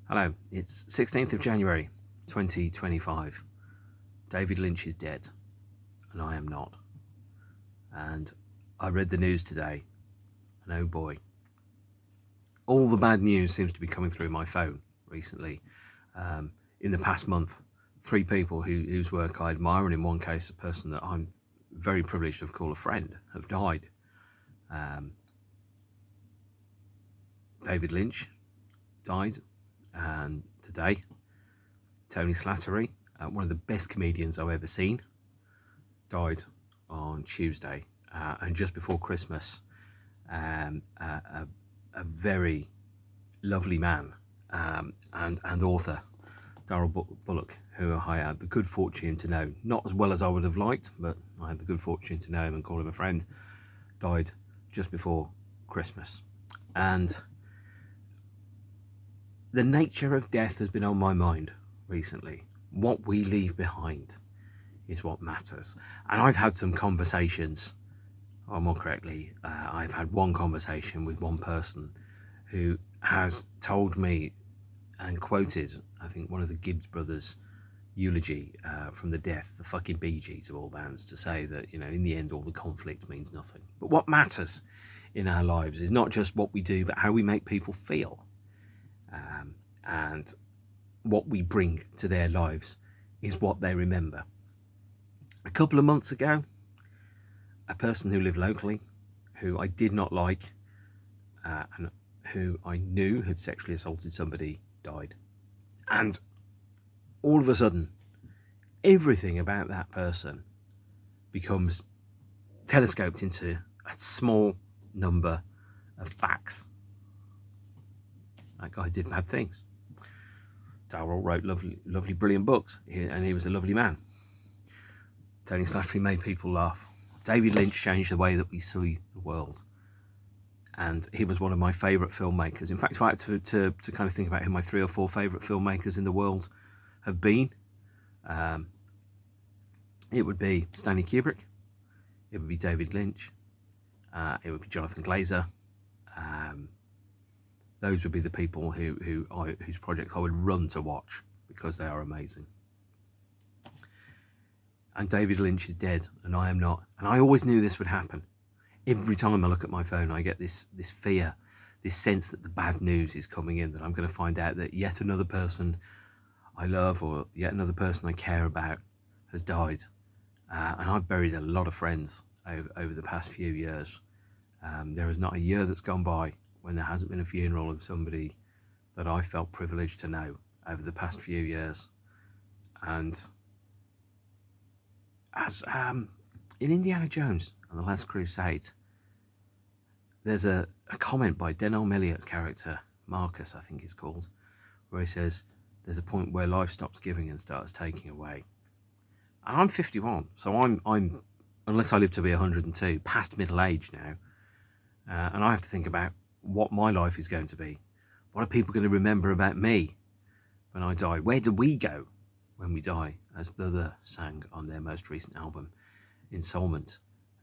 Hello, it's 16th of January 2025. David Lynch is dead, and I am not. And I read the news today, and oh boy, all the bad news seems to be coming through my phone recently. In the past month, 3 people whose work I admire, and in one case, a person that I'm very privileged to call a friend, have died. David Lynch died, and today, Tony Slattery, one of the best comedians I've ever seen, died on Tuesday. And just before Christmas, a very lovely man and author, Darrell Bullock, who I had the good fortune to know, not as well as I would have liked, but I had the good fortune to know him and call him a friend, died just before Christmas. And the nature of death has been on my mind recently. What we leave behind is what matters. And I've had some conversations, or more correctly, I've had one conversation with one person who has told me and quoted, I think, one of the Gibbs brothers' eulogy from the Death, the fucking Bee Gees of all bands, to say that, in the end, all the conflict means nothing. But what matters in our lives is not just what we do, but how we make people feel. And what we bring to their lives is what they remember. A couple of months ago, a person who lived locally, who I did not like, and who I knew had sexually assaulted somebody, died. And all of a sudden, everything about that person becomes telescoped into a small number of facts. That guy did bad things. Darrell wrote lovely, brilliant books, and he was a lovely man. Tony Slattery made people laugh. David Lynch changed the way that we see the world, and he was one of my favourite filmmakers. In fact, if I had to kind of think about who my 3 or 4 favourite filmmakers in the world have been, it would be Stanley Kubrick, it would be David Lynch, it would be Jonathan Glazer. Those would be the people whose projects I would run to watch because they are amazing. And David Lynch is dead, and I am not. And I always knew this would happen. Every time I look at my phone, I get this fear, this sense that the bad news is coming in, that I'm going to find out that yet another person I love or yet another person I care about has died. And I've buried a lot of friends over the past few years. There is not a year that's gone by when there hasn't been a funeral of somebody that I felt privileged to know over the past few years. And as in Indiana Jones and the Last Crusade, there's a comment by Denholm Elliott's character, Marcus I think he's called, where he says, there's a point where life stops giving and starts taking away. And I'm 51, so I'm unless I live to be 102, past middle age now, and I have to think about what my life is going to be. What are people going to remember about me when I die? Where do we go when we die, as The Other sang on their most recent album, Insolvent.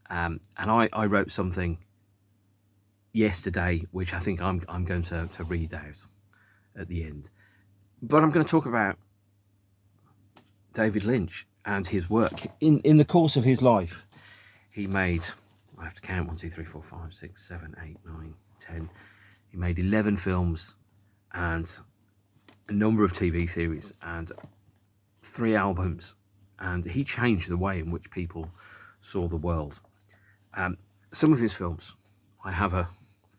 And I wrote something yesterday, which I think I'm going to read out at the end. But I'm going to talk about David Lynch and his work. In the course of his life, he made, I have to count, 1, 2, 3, 4, 5, 6, 7, 8, 9, 10. He made 11 films and a number of TV series and 3 albums, and he changed the way in which people saw the world. Some of his films, I have a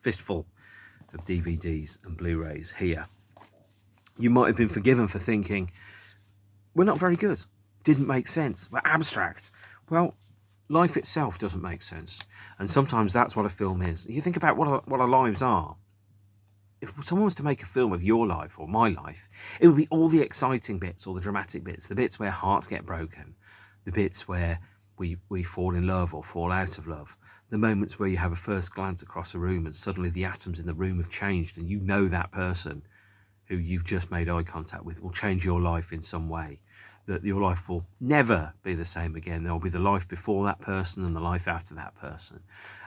fistful of DVDs and Blu-rays here. You might have been forgiven for thinking, we're not very good, didn't make sense, we're abstract. Well, life itself doesn't make sense, and sometimes that's what a film is. You think about what our lives are. If someone was to make a film of your life or my life, it would be all the exciting bits, all the dramatic bits, the bits where hearts get broken, the bits where we fall in love or fall out of love, the moments where you have a first glance across a room and suddenly the atoms in the room have changed, and you know that person who you've just made eye contact with will change your life in some way, that your life will never be the same again. There will be the life before that person and the life after that person.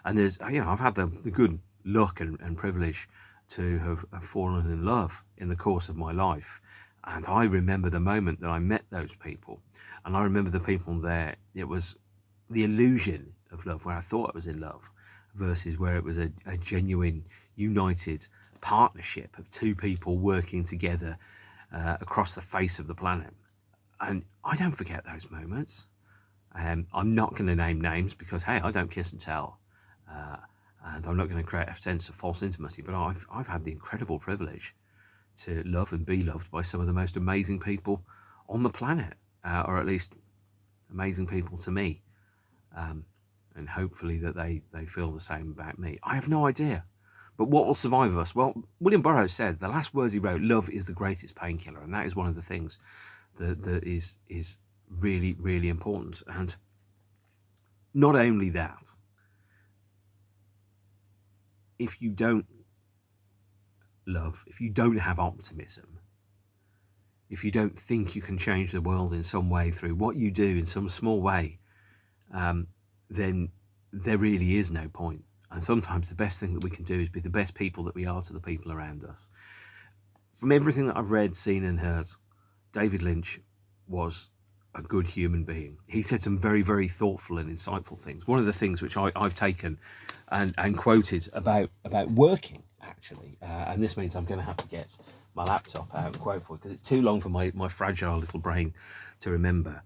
And there's, I've had the good luck and privilege to have fallen in love in the course of my life. And I remember the moment that I met those people, and I remember the people there. It was the illusion of love, where I thought I was in love, versus where it was a genuine, united partnership of two people working together across the face of the planet. And I don't forget those moments. I'm not going to name names because, hey, I don't kiss and tell. And I'm not going to create a sense of false intimacy, but I've had the incredible privilege to love and be loved by some of the most amazing people on the planet, or at least amazing people to me. And hopefully that they feel the same about me. I have no idea. But what will survive us? Well, William Burroughs said the last words he wrote, love is the greatest painkiller. And that is one of the things that is really, really important. And not only that, if you don't love, if you don't have optimism, if you don't think you can change the world in some way through what you do in some small way, then there really is no point. And sometimes the best thing that we can do is be the best people that we are to the people around us. From everything that I've read, seen and heard, David Lynch was a good human being. He said some very, very thoughtful and insightful things. One of the things which I've taken and quoted about working, actually, and this means I'm going to have to get my laptop out and quote for it because it's too long for my fragile little brain to remember.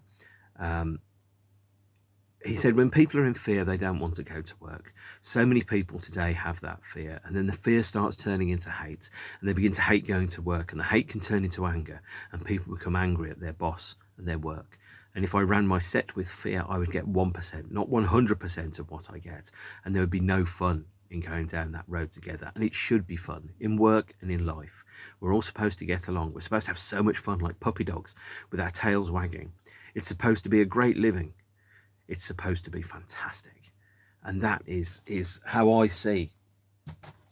He said, when people are in fear, they don't want to go to work. So many people today have that fear, and then the fear starts turning into hate, and they begin to hate going to work, and the hate can turn into anger, and people become angry at their boss and their work. And if I ran my set with fear, I would get 1%, not 100% of what I get, and there would be no fun in going down that road together. And it should be fun in work and in life. We're all supposed to get along. We're supposed to have so much fun like puppy dogs with our tails wagging. It's supposed to be a great living. It's supposed to be fantastic. And that is how I see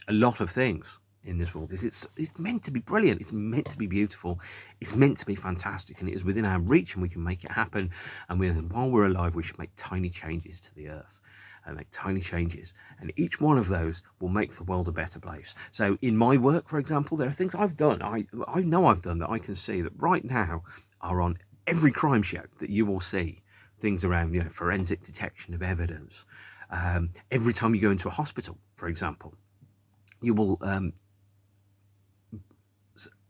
a lot of things in this world. It's meant to be brilliant. It's meant to be beautiful. It's meant to be fantastic. And it is within our reach and we can make it happen. And while we're alive, we should make tiny changes to the earth. And make tiny changes. And each one of those will make the world a better place. So in my work, for example, there are things I've done. I know I've done that I can see that right now are on every crime show that you will see. Things around, forensic detection of evidence. Every time you go into a hospital, for example, you will,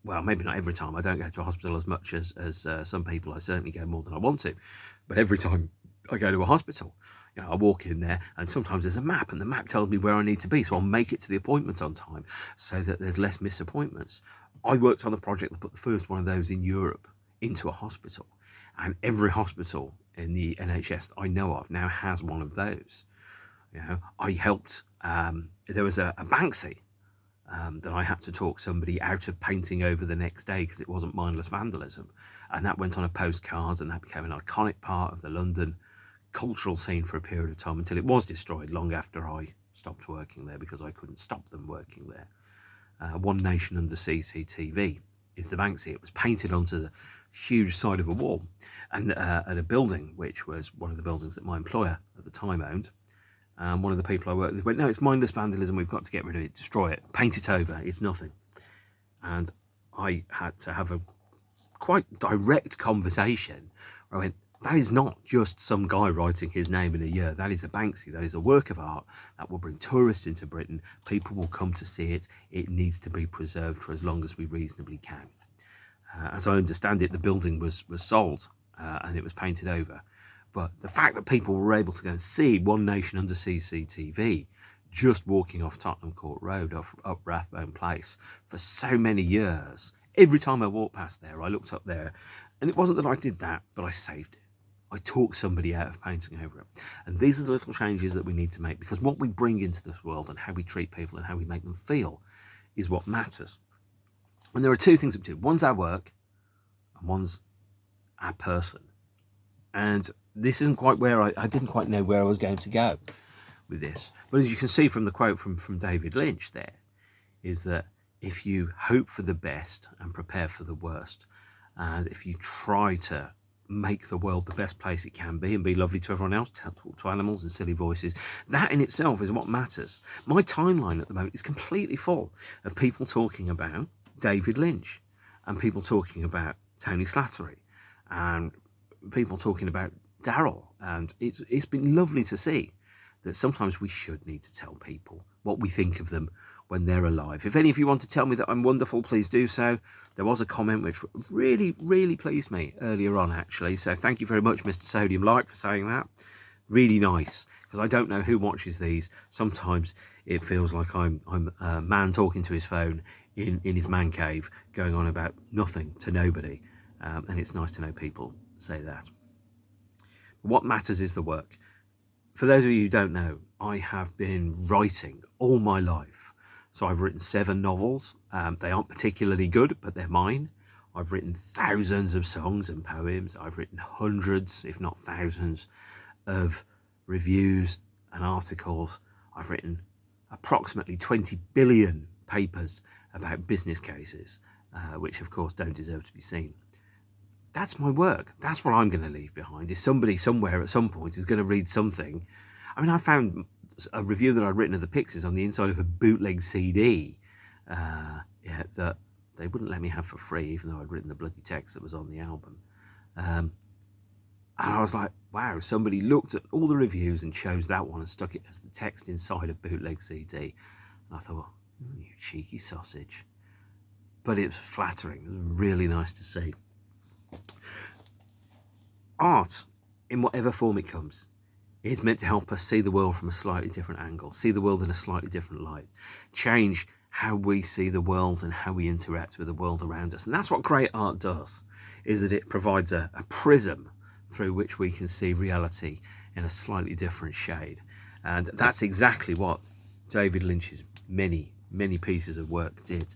well, maybe not every time. I don't go to a hospital as much as some people. I certainly go more than I want to. But every time I go to a hospital, I walk in there and sometimes there's a map and the map tells me where I need to be. So I'll make it to the appointment on time so that there's less misappointments. I worked on a project that put the first one of those in Europe into a hospital. And every hospital in the NHS that I know of now has one of those. I helped, there was a Banksy that I had to talk somebody out of painting over the next day because it wasn't mindless vandalism. And that went on a postcard and that became an iconic part of the London cultural scene for a period of time until it was destroyed long after I stopped working there because I couldn't stop them working there. One Nation Under CCTV is the Banksy. It was painted onto the huge side of a wall and at a building which was one of the buildings that my employer at the time owned. One of the people I worked with went, no, it's mindless vandalism, we've got to get rid of it, destroy it, paint it over, it's nothing. And I had to have a quite direct conversation where I went, that is not just some guy writing his name in a year. That is a Banksy. That is a work of art that will bring tourists into Britain. People will come to see it. It needs to be preserved for as long as we reasonably can. As I understand it, the building was sold and it was painted over. But the fact that people were able to go and see One Nation Under CCTV just walking off Tottenham Court Road, up Rathbone Place, for so many years, every time I walked past there, I looked up there. And it wasn't that I did that, but I saved it. I talked somebody out of painting over it. And these are the little changes that we need to make, because what we bring into this world and how we treat people and how we make them feel is what matters. And there are two things that we do. One's our work and one's our person. And this isn't quite where I didn't quite know where I was going to go with this. But as you can see from the quote from David Lynch there, is that if you hope for the best and prepare for the worst, and if you try to make the world the best place it can be and be lovely to everyone else, talk to animals and silly voices. That in itself is what matters. My timeline at the moment is completely full of people talking about David Lynch and people talking about Tony Slattery and people talking about Daryl. And it's been lovely to see that sometimes we should need to tell people what we think of them when they're alive. If any of you want to tell me that I'm wonderful, please do so. There was a comment which really, really pleased me earlier on, actually. So thank you very much, Mr. Sodium Light, for saying that. Really nice, because I don't know who watches these. Sometimes it feels like I'm a man talking to his phone in his man cave, going on about nothing to nobody. And it's nice to know people say that. What matters is the work. For those of you who don't know, I have been writing all my life. So I've written 7 novels. They aren't particularly good, but they're mine. I've written thousands of songs and poems. I've written hundreds, if not thousands, of reviews and articles. I've written approximately 20 billion papers about business cases, which of course don't deserve to be seen. That's my work. That's what I'm going to leave behind. Is somebody somewhere at some point is going to read something. I mean, I found a review that I'd written of the Pixies on the inside of a bootleg CD that they wouldn't let me have for free, even though I'd written the bloody text that was on the album. And I was like, wow, somebody looked at all the reviews and chose that one and stuck it as the text inside a bootleg CD. And I thought, you cheeky sausage. But it was flattering. It was really nice to see. Art, in whatever form it comes, is meant to help us see the world from a slightly different angle, see the world in a slightly different light, change how we see the world and how we interact with the world around us. And that's what great art does, is that it provides a prism through which we can see reality in a slightly different shade. And that's exactly what David Lynch's many, many pieces of work did.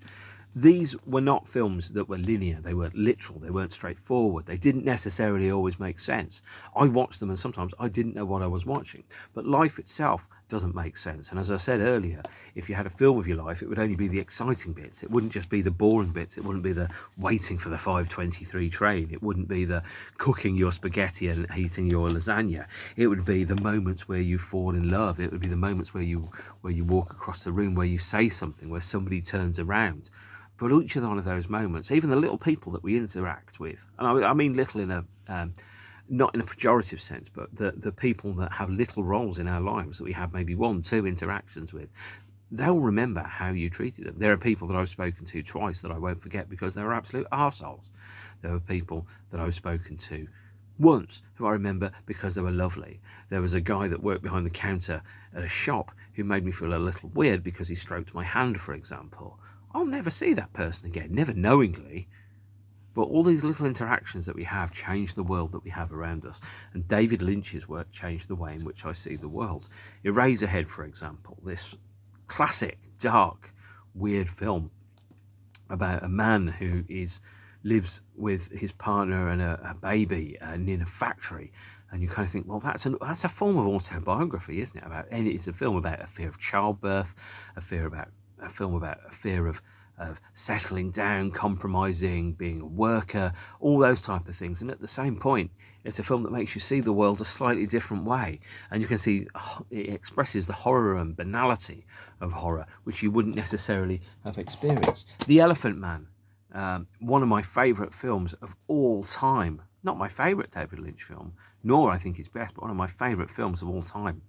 These were not films that were linear, they weren't literal, they weren't straightforward, they didn't necessarily always make sense. I watched them and sometimes I didn't know what I was watching, but life itself doesn't make sense. And as I said earlier, if you had a film of your life, it would only be the exciting bits, it wouldn't just be the boring bits, it wouldn't be the waiting for the 5:23 train, it wouldn't be the cooking your spaghetti and eating your lasagna, it would be the moments where you fall in love, it would be the moments where you walk across the room, where you say something, where somebody turns around. But each one of those moments, even the little people that we interact with, and I mean little in a, not in a pejorative sense, but the people that have little roles in our lives that we have maybe 1-2 interactions with, they'll remember how you treated them. There are people that I've spoken to twice that I won't forget because they were absolute arseholes. There were people that I've spoken to once who I remember because they were lovely. There was a guy that worked behind the counter at a shop who made me feel a little weird because he stroked my hand, for example. I'll never see that person again, never knowingly, but all these little interactions that we have change the world that we have around us. And David Lynch's work changed the way in which I see the world. Eraserhead, for example, this classic, dark, weird film about a man who lives with his partner and a baby in a factory. And you kind of think, well, that's a form of autobiography, isn't it? It's a film about a fear of childbirth, a film about a fear of settling down, compromising, being a worker, all those type of things. And at the same point, it's a film that makes you see the world a slightly different way. And you can see it expresses the horror and banality of horror, which you wouldn't necessarily have experienced. The Elephant Man, one of my favourite films of all time. Not my favourite David Lynch film, nor I think his best, but one of my favourite films of all time,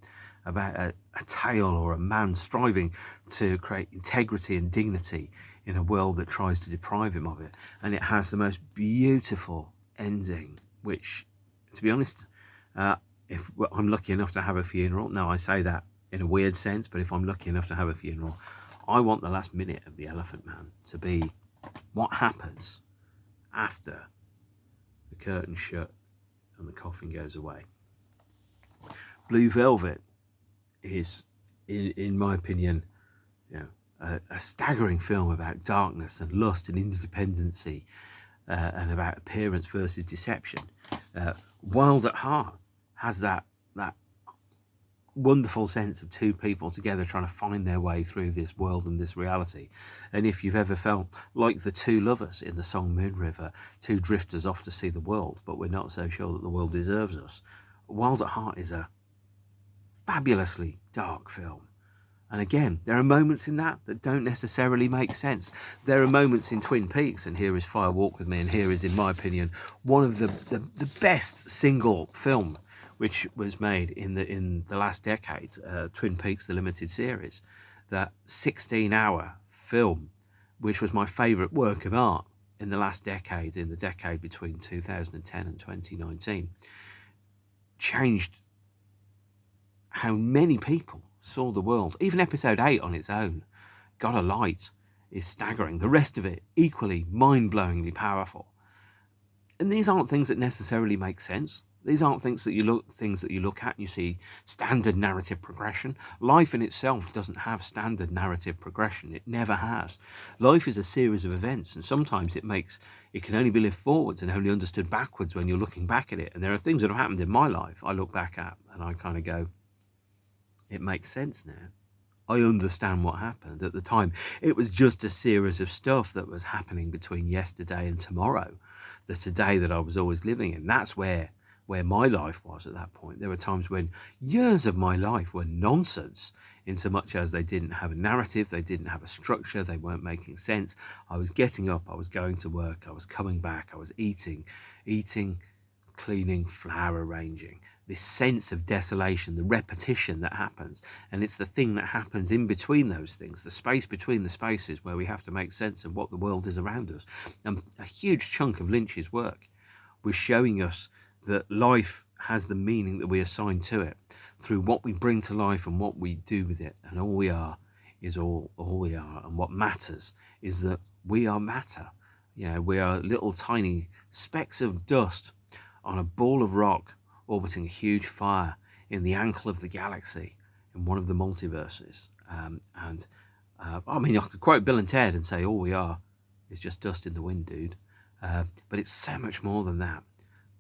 about a tale or a man striving to create integrity and dignity in a world that tries to deprive him of it. And it has the most beautiful ending, which, to be honest, if I'm lucky enough to have a funeral, now I say that in a weird sense, but if I'm lucky enough to have a funeral, I want the last minute of The Elephant Man to be what happens after the curtain's shut and the coffin goes away. Blue Velvet is, in my opinion, a staggering film about darkness and lust and interdependency, and about appearance versus deception. Wild at Heart has that wonderful sense of two people together trying to find their way through this world and this reality. And if you've ever felt like the two lovers in the song Moon River, two drifters off to see the world, but we're not so sure that the world deserves us, Wild at Heart is a fabulously dark film. And again, there are moments in that don't necessarily make sense. There are moments in Twin Peaks, and here is Fire Walk With Me, and here is, in my opinion, one of the best single film which was made in the last decade, Twin Peaks, the limited series, that 16-hour film, which was my favourite work of art in the last decade, in the decade between 2010 and 2019, changed how many people saw the world. Even episode 8 on its own, God a Light, is staggering. The rest of it, equally mind-blowingly powerful. And these aren't things that necessarily make sense. These aren't things that you look at and you see standard narrative progression. Life in itself doesn't have standard narrative progression. It never has. Life is a series of events, and sometimes it can only be lived forwards and only understood backwards when you're looking back at it. And there are things that have happened in my life I look back at and I kind of go, it makes sense now. I understand what happened. At the time, it was just a series of stuff that was happening between yesterday and tomorrow, the today that I was always living in. That's where my life was at that point. There were times when years of my life were nonsense, in so much as they didn't have a narrative, they didn't have a structure, they weren't making sense. I was getting up, I was going to work, I was coming back, I was eating, cleaning, flower arranging. This sense of desolation, the repetition that happens, and it's the thing that happens in between those things, the space between the spaces, where we have to make sense of what the world is around us. And a huge chunk of Lynch's work was showing us that life has the meaning that we assign to it through what we bring to life and what we do with it. And all we are is all we are. And what matters is that we are matter. We are little tiny specks of dust on a ball of rock orbiting a huge fire in the ankle of the galaxy in one of the multiverses. I could quote Bill and Ted and say all we are is just dust in the wind, dude. But it's so much more than that.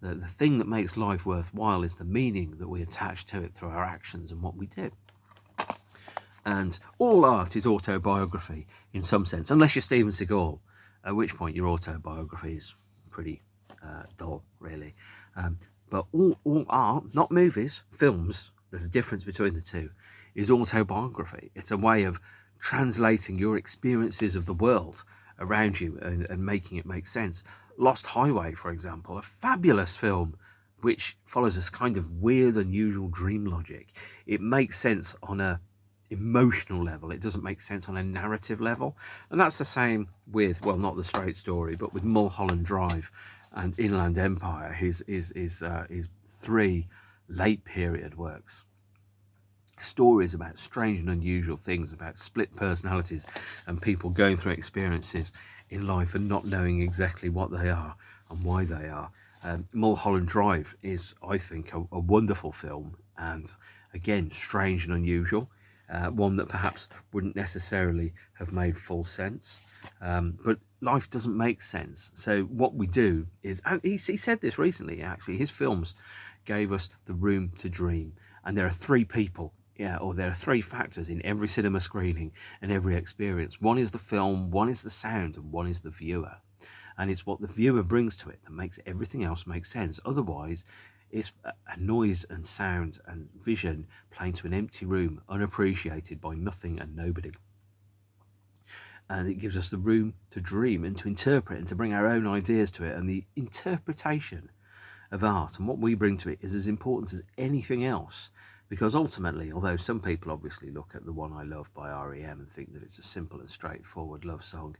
The thing that makes life worthwhile is the meaning that we attach to it through our actions and what we do. And all art is autobiography in some sense, unless you're Steven Seagal, at which point your autobiography is pretty dull, really. But all art, not movies, films, there's a difference between the two, is autobiography. It's a way of translating your experiences of the world around you and making it make sense. Lost Highway, for example, a fabulous film which follows this kind of weird, unusual dream logic. It makes sense on a emotional level. It doesn't make sense on a narrative level. And that's the same with, well, not The Straight Story, but with Mulholland Drive and Inland Empire, his 3 late period works. Stories about strange and unusual things, about split personalities and people going through experiences in life and not knowing exactly what they are and why they are. Mulholland Drive is, I think, a wonderful film, and again, strange and unusual. One that perhaps wouldn't necessarily have made full sense. But life doesn't make sense. So what we do is, and he said this recently, actually, his films gave us the room to dream. And there are 3 people, there are 3 factors in every cinema screening and every experience. One is the film, one is the sound, and one is the viewer. And it's what the viewer brings to it that makes everything else make sense. Otherwise, it's a noise and sound and vision playing to an empty room, unappreciated by nothing and nobody. And it gives us the room to dream and to interpret and to bring our own ideas to it. And the interpretation of art and what we bring to it is as important as anything else. Because ultimately, although some people obviously look at The One I Love by R.E.M. and think that it's a simple and straightforward love song,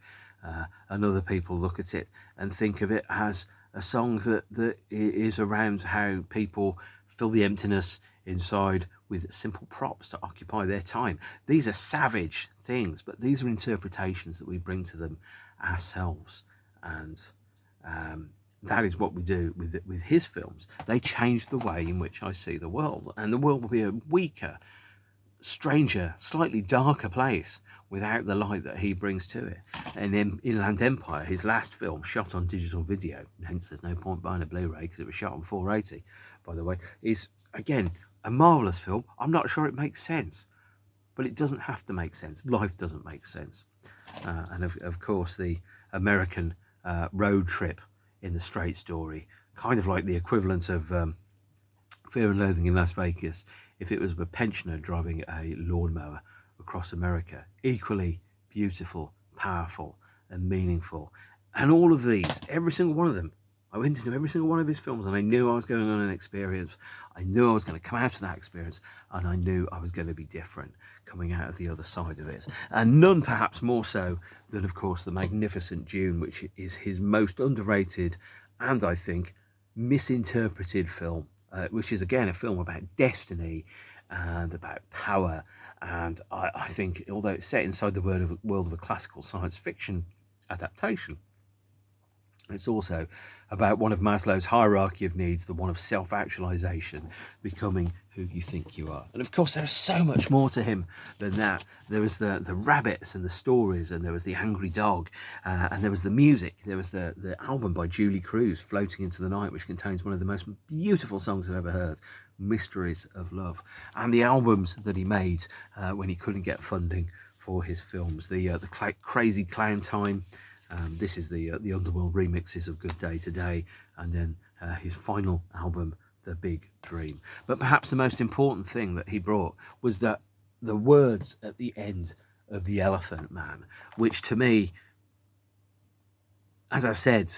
and other people look at it and think of it as a song that is around how people fill the emptiness inside with simple props to occupy their time. These are savage things, but these are interpretations that we bring to them ourselves. And that is what we do with his films. They change the way in which I see the world, and the world will be a weaker, stranger, slightly darker place without the light that he brings to it. And in Inland Empire, his last film, shot on digital video, hence there's no point buying a Blu-ray because it was shot on 480, by the way, is again a marvellous film. I'm not sure it makes sense, but it doesn't have to make sense. Life doesn't make sense. And of course, the American road trip in The Straight Story, kind of like the equivalent of Fear and Loathing in Las Vegas, if it was a pensioner driving a lawnmower across America. Equally beautiful, powerful, and meaningful. And all of these, every single one of them, I went into every single one of his films and I knew I was going on an experience. I knew I was going to come out of that experience, and I knew I was going to be different coming out of the other side of it. And none perhaps more so than, of course, the magnificent Dune, which is his most underrated and, I think, misinterpreted film, which is, again, a film about destiny and about power. And I think, although it's set inside the world of a classical science fiction adaptation, it's also about one of Maslow's hierarchy of needs, the one of self-actualization, becoming who you think you are. And of course, there's so much more to him than that. There was the rabbits and the stories, and there was the angry dog, and there was the music. There was the album by Julie Cruz, Floating into the Night, which contains one of the most beautiful songs I've ever heard, Mysteries of Love. And the albums that he made when he couldn't get funding for his films, the Crazy Clown Time. This is the Underworld remixes of Good Day Today, and then his final album, The Big Dream. But perhaps the most important thing that he brought was that the words at the end of The Elephant Man, which to me, as I've said,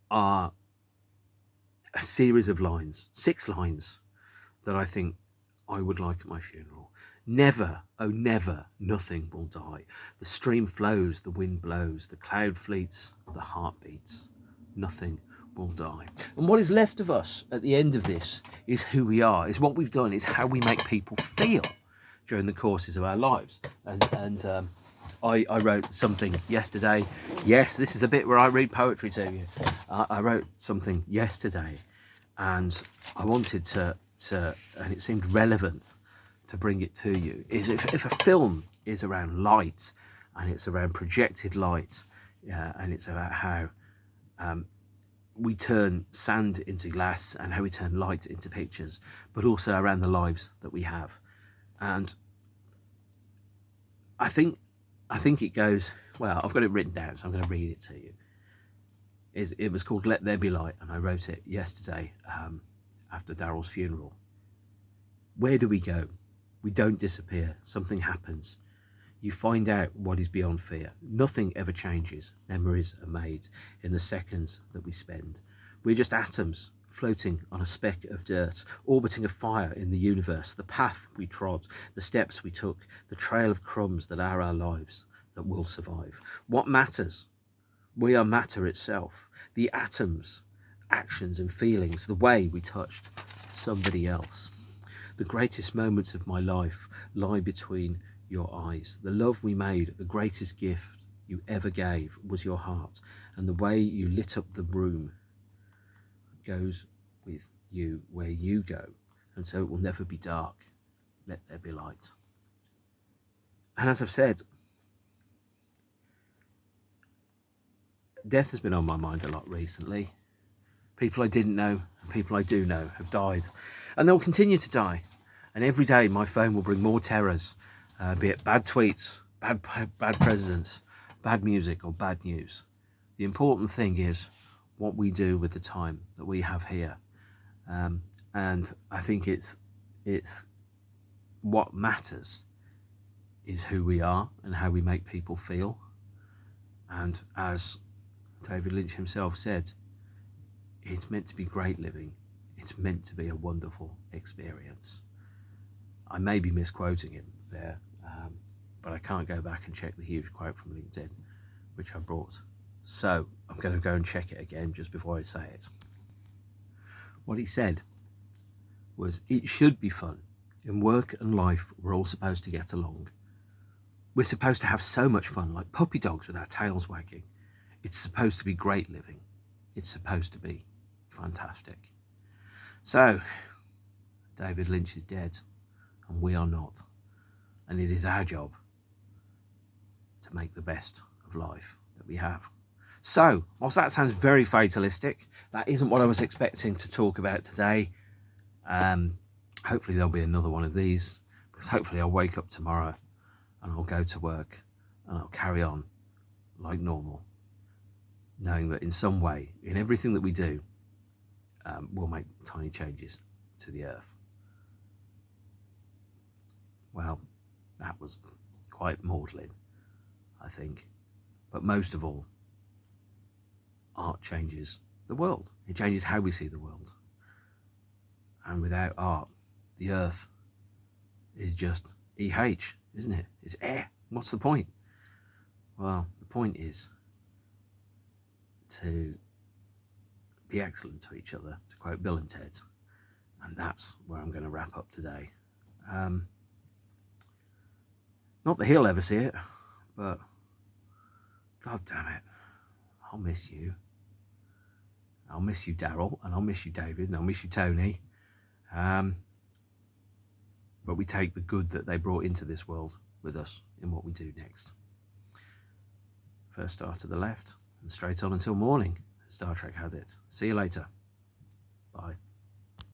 are a series of lines, 6 lines, that I think I would like at my funeral. Never, oh never, nothing will die. The stream flows, the wind blows, the cloud fleets, the heart beats. Nothing will die. And what is left of us at the end of this is who we are, is what we've done, is how we make people feel during the courses of our lives. And I wrote something yesterday. Yes, this is the bit where I read poetry to you. I wrote something yesterday, and I wanted to and it seemed relevant to bring it to you, is if a film is around light, and it's around projected light, and it's about how we turn sand into glass and how we turn light into pictures, but also around the lives that we have. And I think it goes, well, I've got it written down, so I'm going to read it to you. It was called Let There Be Light, and I wrote it yesterday after Daryl's funeral. Where do we go? We don't disappear. Something happens. You find out what is beyond fear. Nothing ever changes. Memories are made in the seconds that we spend. We're just atoms floating on a speck of dirt, orbiting a fire in the universe. The path we trod, the steps we took, the trail of crumbs that are our lives, that will survive. What matters? We are matter itself. The atoms, actions and feelings, the way we touched somebody else. The greatest moments of my life lie between your eyes. The love we made, the greatest gift you ever gave, was your heart, and the way you lit up the room goes with you where you go, and so it will never be dark. Let there be light. And as I've said, death has been on my mind a lot recently. People I didn't know and people I do know have died, and they'll continue to die. And every day my phone will bring more terrors, be it bad tweets, bad presidents, bad music, or bad news. The important thing is what we do with the time that we have here. And I think it's what matters is who we are and how we make people feel. And as David Lynch himself said, it's meant to be great living. It's meant to be a wonderful experience. I may be misquoting him there, but I can't go back and check the huge quote from LinkedIn, which I brought. So I'm going to go and check it again just before I say it. What he said was, it should be fun. In work and life, we're all supposed to get along. We're supposed to have so much fun, like puppy dogs with our tails wagging. It's supposed to be great living. It's supposed to be fantastic. So, David Lynch is dead, and we are not. And it is our job to make the best of life that we have. So, whilst that sounds very fatalistic, that isn't what I was expecting to talk about today. hopefully there'll be another one of these, because hopefully I'll wake up tomorrow and I'll go to work and I'll carry on like normal, knowing that in some way, in everything that we do, we'll make tiny changes to the earth. Well, that was quite maudlin, I think. But most of all, art changes the world. It changes how we see the world. And without art, the earth is just EH, isn't it? It's air. What's the point? Well, the point is to be excellent to each other, to quote Bill and Ted. And that's where I'm going to wrap up today. Not that he'll ever see it, but God damn it, I'll miss you. I'll miss you, Daryl, and I'll miss you, David, and I'll miss you, Tony. But we take the good that they brought into this world with us in what we do next. First star to the left, and straight on until morning. Star Trek has it. See you later. Bye.